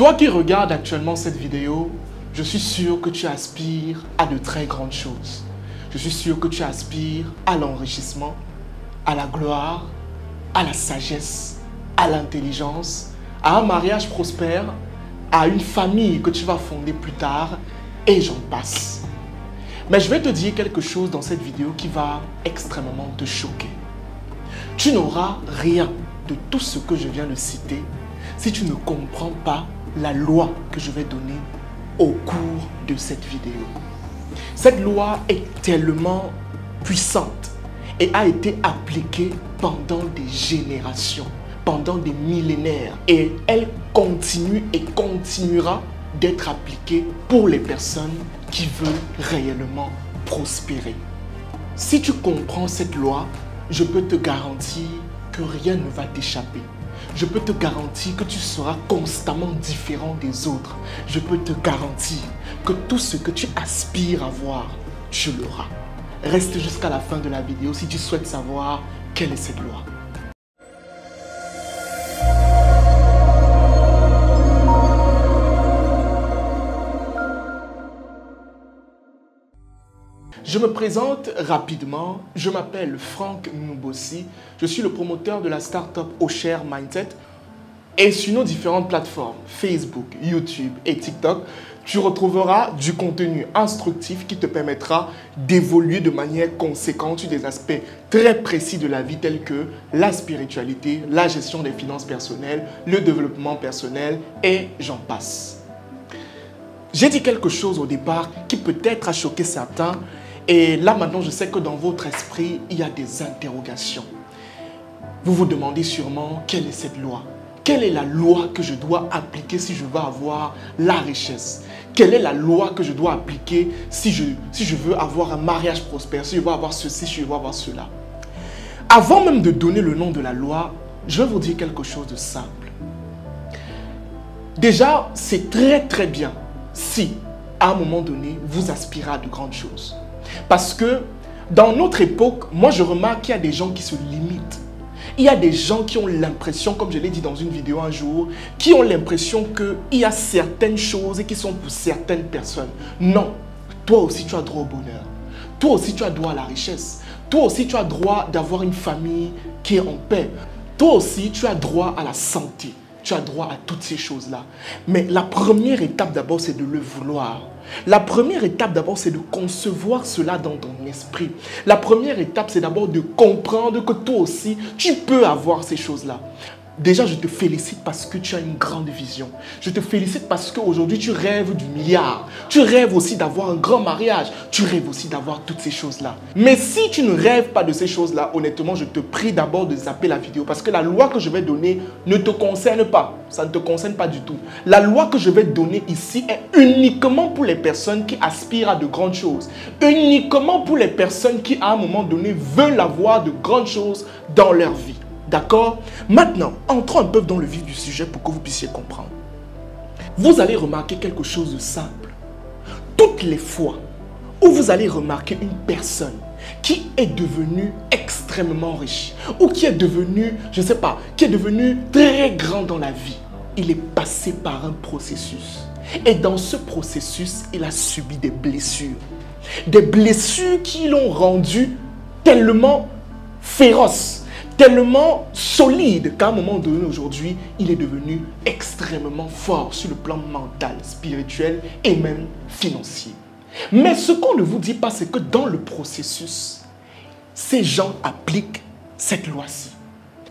Toi qui regardes actuellement cette vidéo, je suis sûr que tu aspires à de très grandes choses. Je suis sûr que tu aspires à l'enrichissement, à la gloire, à la sagesse, à l'intelligence, à un mariage prospère, à une famille que tu vas fonder plus tard, et j'en passe. Mais je vais te dire quelque chose dans cette vidéo qui va extrêmement te choquer. Tu n'auras rien de tout ce que je viens de citer si tu ne comprends pas la loi que je vais donner au cours de cette vidéo. Cette loi est tellement puissante et a été appliquée pendant des générations, pendant des millénaires. Et elle continue et continuera d'être appliquée pour les personnes qui veulent réellement prospérer. Si tu comprends cette loi, je peux te garantir que rien ne va t'échapper. Je peux te garantir que tu seras constamment différent des autres. Je peux te garantir que tout ce que tu aspires à voir, tu l'auras. Reste jusqu'à la fin de la vidéo si tu souhaites savoir quelle est cette loi. Je me présente rapidement, je m'appelle Franck Nubossi, je suis le promoteur de la startup Oshare Mindset et sur nos différentes plateformes Facebook, YouTube et TikTok, tu retrouveras du contenu instructif qui te permettra d'évoluer de manière conséquente sur des aspects très précis de la vie tels que la spiritualité, la gestion des finances personnelles, le développement personnel et j'en passe. J'ai dit quelque chose au départ qui peut-être a choqué certains. Et là, maintenant, je sais que dans votre esprit, il y a des interrogations. Vous vous demandez sûrement, quelle est cette loi? Quelle est la loi que je dois appliquer si je veux avoir la richesse? Quelle est la loi que je dois appliquer si je veux avoir un mariage prospère, si je veux avoir ceci, si je veux avoir cela? Avant même de donner le nom de la loi, je vais vous dire quelque chose de simple. Déjà, c'est très bien si, à un moment donné, vous aspirez à de grandes choses. Parce que dans notre époque, moi je remarque qu'il y a des gens qui se limitent. Il y a des gens qui ont l'impression, comme je l'ai dit dans une vidéo un jour, qui ont l'impression qu'il y a certaines choses qui sont pour certaines personnes. Non, toi aussi tu as droit au bonheur. Toi aussi tu as droit à la richesse. Toi aussi tu as droit d'avoir une famille qui est en paix. Toi aussi tu as droit à la santé. Tu as droit à toutes ces choses-là. Mais la première étape d'abord, c'est de le vouloir. La première étape d'abord, c'est de concevoir cela dans ton esprit. La première étape, c'est d'abord de comprendre que toi aussi, tu peux avoir ces choses-là. Déjà, je te félicite parce que tu as une grande vision. Je te félicite parce qu'aujourd'hui, tu rêves du milliard. Tu rêves aussi d'avoir un grand mariage. Tu rêves aussi d'avoir toutes ces choses-là. Mais si tu ne rêves pas de ces choses-là, honnêtement, je te prie d'abord de zapper la vidéo parce que la loi que je vais donner ne te concerne pas. Ça ne te concerne pas du tout. La loi que je vais donner ici est uniquement pour les personnes qui aspirent à de grandes choses. Uniquement pour les personnes qui, à un moment donné, veulent avoir de grandes choses dans leur vie. D'accord? Maintenant, entrons un peu dans le vif du sujet pour que vous puissiez comprendre. Vous allez remarquer quelque chose de simple. Toutes les fois où vous allez remarquer une personne qui est devenue extrêmement riche ou qui est devenue, je ne sais pas, qui est devenue très grand dans la vie, il est passé par un processus. Et dans ce processus, il a subi des blessures. Des blessures qui l'ont rendu tellement féroce, tellement solide qu'à un moment donné aujourd'hui, il est devenu extrêmement fort sur le plan mental, spirituel et même financier. Mais ce qu'on ne vous dit pas, c'est que dans le processus, ces gens appliquent cette loi-ci.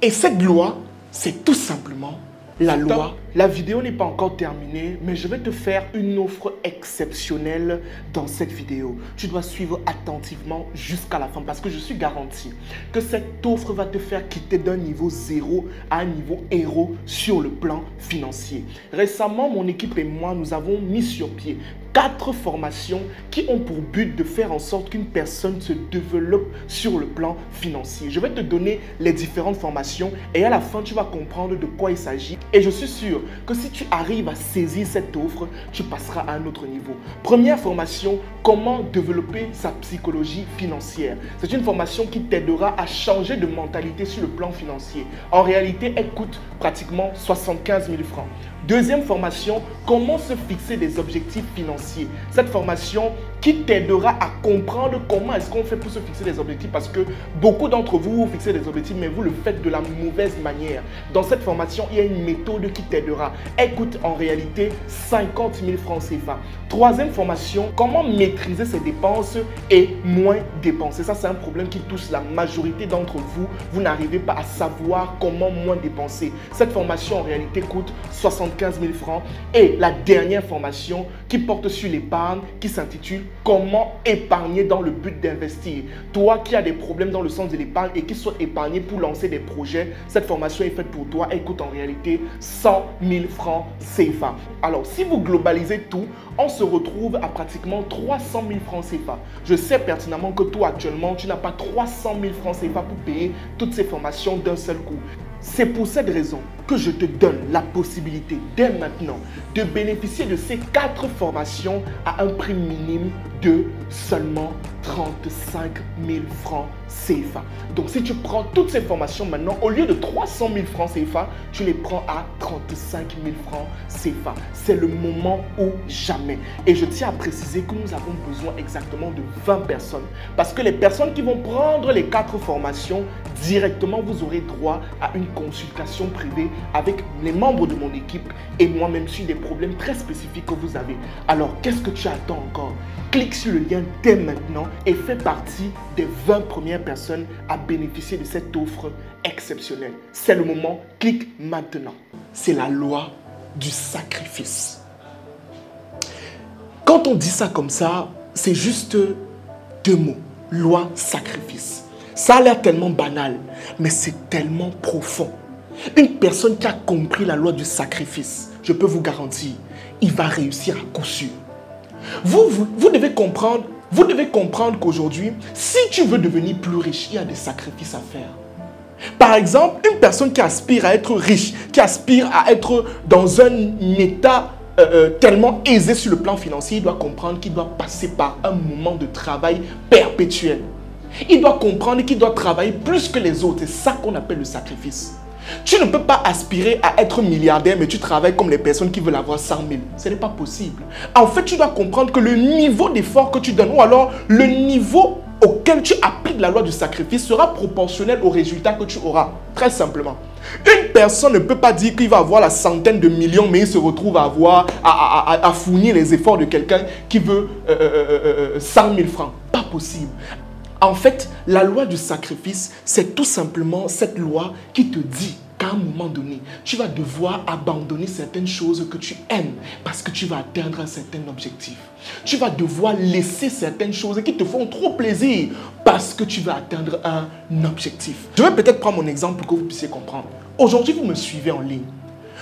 Et cette loi, c'est tout simplement la loi. La vidéo n'est pas encore terminée, mais je vais te faire une offre exceptionnelle dans cette vidéo. Tu dois suivre attentivement jusqu'à la fin parce que je suis garanti que cette offre va te faire quitter d'un niveau 0 à un niveau héros sur le plan financier. Récemment, mon équipe et moi, nous avons mis sur pied 4 formations qui ont pour but de faire en sorte qu'une personne se développe sur le plan financier. Je vais te donner les différentes formations et à la fin, tu vas comprendre de quoi il s'agit. Et je suis sûr que si tu arrives à saisir cette offre, tu passeras à un autre niveau. Première formation, comment développer sa psychologie financière. C'est une formation qui t'aidera à changer de mentalité sur le plan financier. En réalité, elle coûte pratiquement 75 000 francs. Deuxième formation, comment se fixer des objectifs financiers. Cette formation qui t'aidera à comprendre comment est-ce qu'on fait pour se fixer des objectifs parce que beaucoup d'entre vous, vous fixez des objectifs mais vous le faites de la mauvaise manière. Dans cette formation, il y a une méthode qui t'aidera. Elle coûte en réalité 50 000 francs CFA. Troisième formation, comment maîtriser ses dépenses et moins dépenser. Ça, c'est un problème qui touche la majorité d'entre vous. Vous n'arrivez pas à savoir comment moins dépenser. Cette formation en réalité coûte 75 000 francs. Et la dernière formation qui porte sur l'épargne, qui s'intitule Comment épargner dans le but d'investir. Toi qui as des problèmes dans le sens de l'épargne et qui souhaites épargner pour lancer des projets, cette formation est faite pour toi. Elle coûte en réalité 100 000 francs CFA. Alors, si vous globalisez tout, on se retrouve à pratiquement 300 000 francs CFA. Je sais pertinemment que toi, actuellement, tu n'as pas 300 000 francs CFA pour payer toutes ces formations d'un seul coup. C'est pour cette raison que je te donne la possibilité dès maintenant de bénéficier de ces 4 formations à un prix minime de seulement 35 000 francs CFA. Donc si tu prends toutes ces formations maintenant, au lieu de 300 000 francs CFA, tu les prends à 35 000 francs CFA. C'est le moment ou jamais. Et je tiens à préciser que nous avons besoin exactement de 20 personnes. Parce que les personnes qui vont prendre les 4 formations, directement, vous aurez droit à une consultation privée avec les membres de mon équipe et moi-même sur des problèmes très spécifiques que vous avez. Alors, qu'est-ce que tu attends encore? Clique sur le lien dès maintenant et fais partie des 20 premières personnes à bénéficier de cette offre exceptionnelle. C'est le moment, clique maintenant. C'est la loi du sacrifice. Quand on dit ça comme ça, c'est juste 2 mots. Loi, sacrifice. Ça a l'air tellement banal, mais c'est tellement profond. Une personne qui a compris la loi du sacrifice, je peux vous garantir, il va réussir à coup sûr. Vous devez comprendre qu'aujourd'hui, si tu veux devenir plus riche, il y a des sacrifices à faire. Par exemple, une personne qui aspire à être riche, qui aspire à être dans un état tellement aisé sur le plan financier, il doit comprendre qu'il doit passer par un moment de travail perpétuel. Il doit comprendre qu'il doit travailler plus que les autres. C'est ça qu'on appelle le sacrifice. Tu ne peux pas aspirer à être milliardaire, mais tu travailles comme les personnes qui veulent avoir 100 000. Ce n'est pas possible. En fait, tu dois comprendre que le niveau d'effort que tu donnes, ou alors le niveau auquel tu appliques la loi du sacrifice sera proportionnel au résultat que tu auras. Très simplement. Une personne ne peut pas dire qu'il va avoir la centaine de millions, mais il se retrouve à fournir les efforts de quelqu'un qui veut 100 000 francs. Pas possible. En fait, la loi du sacrifice, c'est tout simplement cette loi qui te dit qu'à un moment donné, tu vas devoir abandonner certaines choses que tu aimes parce que tu vas atteindre un certain objectif. Tu vas devoir laisser certaines choses qui te font trop plaisir parce que tu vas atteindre un objectif. Je vais peut-être prendre mon exemple pour que vous puissiez comprendre. Aujourd'hui, vous me suivez en ligne.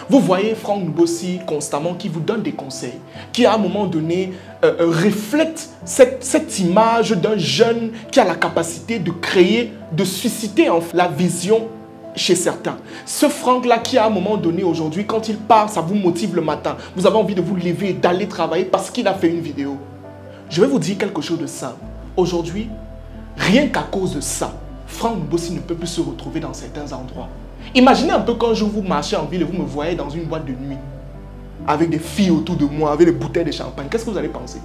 Vous voyez Franck Nbossi constamment qui vous donne des conseils, qui à un moment donné reflète cette image d'un jeune qui a la capacité de créer, de susciter la vision chez certains. Ce Franck-là qui à un moment donné aujourd'hui, quand il part, ça vous motive le matin. Vous avez envie de vous lever et d'aller travailler parce qu'il a fait une vidéo. Je vais vous dire quelque chose de simple. Aujourd'hui, rien qu'à cause de ça, Franck Nbossi ne peut plus se retrouver dans certains endroits. Imaginez un peu quand je vous marchez en ville et vous me voyez dans une boîte de nuit avec des filles autour de moi, avec des bouteilles de champagne. Qu'est-ce que vous allez penser?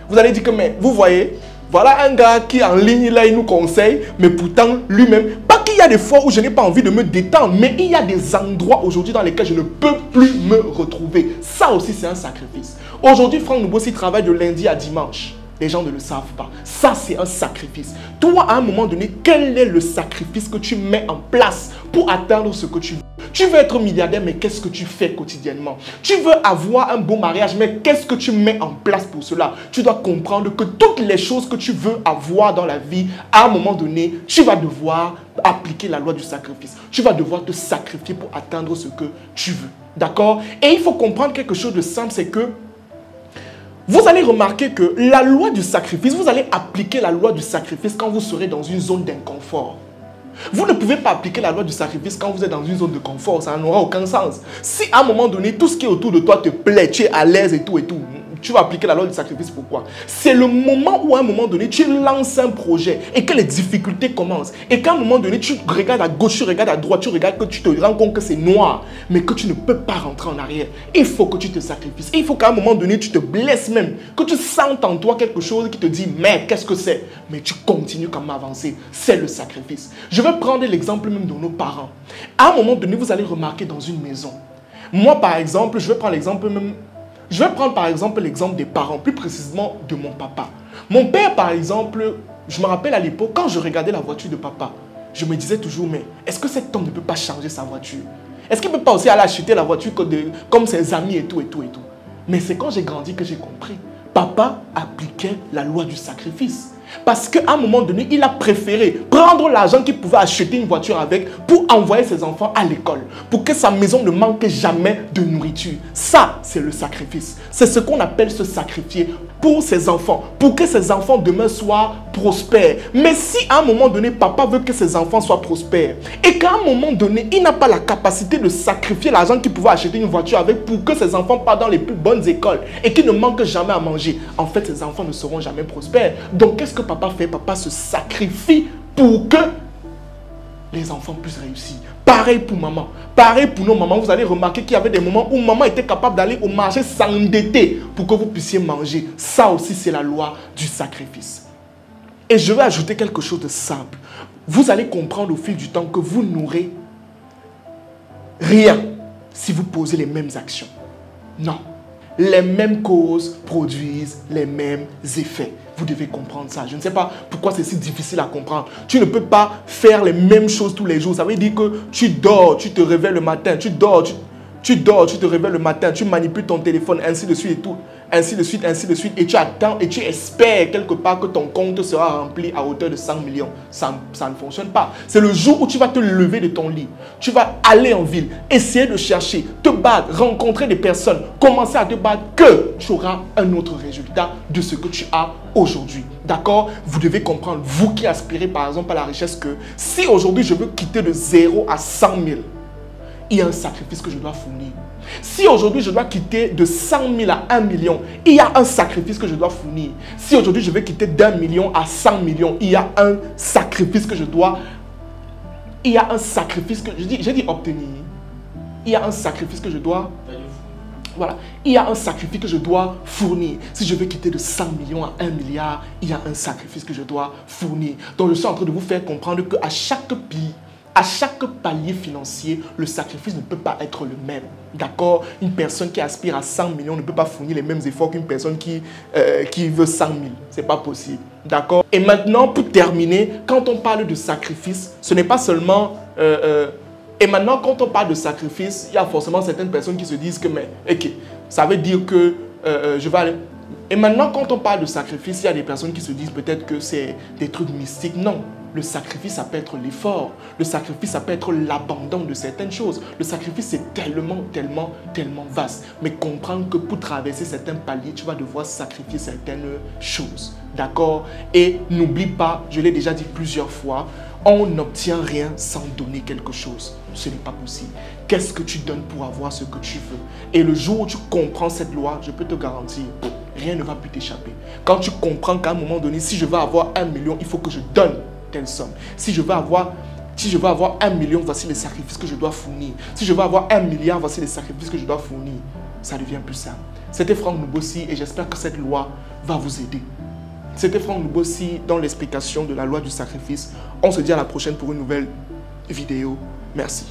Vous allez dire que, mais vous voyez, voilà un gars qui est en ligne, là, il nous conseille, mais pourtant, lui-même, pas qu'il y a des fois où je n'ai pas envie de me détendre, mais il y a des endroits aujourd'hui dans lesquels je ne peux plus me retrouver. Ça aussi, c'est un sacrifice. Aujourd'hui, Franck Nbossi travaille de lundi à dimanche. Les gens ne le savent pas. Ça, c'est un sacrifice. Toi, à un moment donné, quel est le sacrifice que tu mets en place pour atteindre ce que tu veux? Tu veux être milliardaire, mais qu'est-ce que tu fais quotidiennement? Tu veux avoir un beau mariage, mais qu'est-ce que tu mets en place pour cela? Tu dois comprendre que toutes les choses que tu veux avoir dans la vie, à un moment donné, tu vas devoir appliquer la loi du sacrifice. Tu vas devoir te sacrifier pour atteindre ce que tu veux. D'accord? Et il faut comprendre quelque chose de simple, c'est que vous allez remarquer que la loi du sacrifice, vous allez appliquer la loi du sacrifice quand vous serez dans une zone d'inconfort. Vous ne pouvez pas appliquer la loi du sacrifice quand vous êtes dans une zone de confort. Ça n'aura aucun sens. Si à un moment donné, tout ce qui est autour de toi te plaît, tu es à l'aise et tout, tu vas appliquer la loi du sacrifice. Pourquoi? C'est le moment où à un moment donné, tu lances un projet et que les difficultés commencent. Et qu'à un moment donné, tu regardes à gauche, tu regardes à droite, tu regardes que tu te rends compte que c'est noir, mais que tu ne peux pas rentrer en arrière. Il faut que tu te sacrifies. Il faut qu'à un moment donné, tu te blesses même, que tu sentes en toi quelque chose qui te dit, mais qu'est-ce que c'est? Mais tu continues quand même à avancer. C'est le sacrifice. Je vais prendre l'exemple même de nos parents. À un moment donné, vous allez remarquer dans une maison. Moi, par exemple, je vais prendre l'exemple même... Je vais prendre par exemple l'exemple des parents, plus précisément de mon papa. Mon père, par exemple, je me rappelle à l'époque, quand je regardais la voiture de papa, je me disais toujours, mais est-ce que cet homme ne peut pas changer sa voiture? Est-ce qu'il ne peut pas aussi aller acheter la voiture comme ses amis et tout, et tout, et tout? Mais c'est quand j'ai grandi que j'ai compris. Papa appliquait la loi du sacrifice. Parce qu'à un moment donné, il a préféré prendre l'argent qu'il pouvait acheter une voiture avec pour envoyer ses enfants à l'école. Pour que sa maison ne manque jamais de nourriture. Ça, c'est le sacrifice. C'est ce qu'on appelle se sacrifier pour ses enfants. Pour que ses enfants demain soient prospères. Mais si à un moment donné, papa veut que ses enfants soient prospères et qu'à un moment donné, il n'a pas la capacité de sacrifier l'argent qu'il pouvait acheter une voiture avec pour que ses enfants partent dans les plus bonnes écoles et qu'ils ne manquent jamais à manger, en fait, ses enfants ne seront jamais prospères. Donc, qu'est-ce que papa fait? Papa se sacrifie pour que les enfants puissent réussir. Pareil pour maman. Pareil pour nos mamans. Vous allez remarquer qu'il y avait des moments où maman était capable d'aller au marché s'endetter pour que vous puissiez manger. Ça aussi, c'est la loi du sacrifice. Et je vais ajouter quelque chose de simple. Vous allez comprendre au fil du temps que vous n'aurez rien si vous posez les mêmes actions. Non. Les mêmes causes produisent les mêmes effets. Vous devez comprendre ça. Je ne sais pas pourquoi c'est si difficile à comprendre. Tu ne peux pas faire les mêmes choses tous les jours. Ça veut dire que tu dors, tu te réveilles le matin, tu dors, tu te réveilles le matin, tu manipules ton téléphone, ainsi de suite et tout. Ainsi de suite, et tu attends et tu espères quelque part que ton compte sera rempli à hauteur de 100 millions. Ça ne fonctionne pas. C'est le jour où tu vas te lever de ton lit. Tu vas aller en ville, essayer de chercher, te battre, rencontrer des personnes, commencer à te battre, que tu auras un autre résultat de ce que tu as aujourd'hui. D'accord? Vous devez comprendre, vous qui aspirez par exemple à la richesse, que si aujourd'hui je veux quitter de 0 à 100 000, il y a un sacrifice que je dois fournir. Si aujourd'hui je dois quitter de 100 000 à 1 million, il y a un sacrifice que je dois fournir. Si aujourd'hui je veux quitter d'1 million à 100 millions, il y a un sacrifice que je dois... Il y a un sacrifice que... J'ai dit obtenir. Il y a un sacrifice que je dois... Voilà. Il y a un sacrifice que je dois fournir. Si je veux quitter de 100 millions à 1 milliard, il y a un sacrifice que je dois fournir. Donc je suis en train de vous faire comprendre qu'à chaque pays, à chaque palier financier, le sacrifice ne peut pas être le même. D'accord? Une personne qui aspire à 100 millions ne peut pas fournir les mêmes efforts qu'une personne qui veut 100 000. Ce n'est pas possible. D'accord? Et maintenant, pour terminer, quand on parle de sacrifice, ce n'est pas seulement... et maintenant, quand on parle de sacrifice, il y a forcément certaines personnes qui se disent que, mais, ok, ça veut dire que je vais aller... Et maintenant, quand on parle de sacrifice, il y a des personnes qui se disent peut-être que c'est des trucs mystiques. Non. Le sacrifice, ça peut être l'effort. Le sacrifice, ça peut être l'abandon de certaines choses. Le sacrifice, c'est tellement vaste. Mais comprendre que pour traverser certains paliers, tu vas devoir sacrifier certaines choses. D'accord? Et n'oublie pas, je l'ai déjà dit plusieurs fois, on n'obtient rien sans donner quelque chose. Ce n'est pas possible. Qu'est-ce que tu donnes pour avoir ce que tu veux? Et le jour où tu comprends cette loi, je peux te garantir, rien ne va plus t'échapper. Quand tu comprends qu'à un moment donné, si je veux avoir 1 million, il faut que je donne telle somme. Si je veux avoir 1 million, voici les sacrifices que je dois fournir. Si je veux avoir 1 milliard, voici les sacrifices que je dois fournir. Ça devient plus simple. C'était Franck Noubossi et j'espère que cette loi va vous aider. C'était Franck Noubossi dans l'explication de la loi du sacrifice. On se dit à la prochaine pour une nouvelle vidéo. Merci.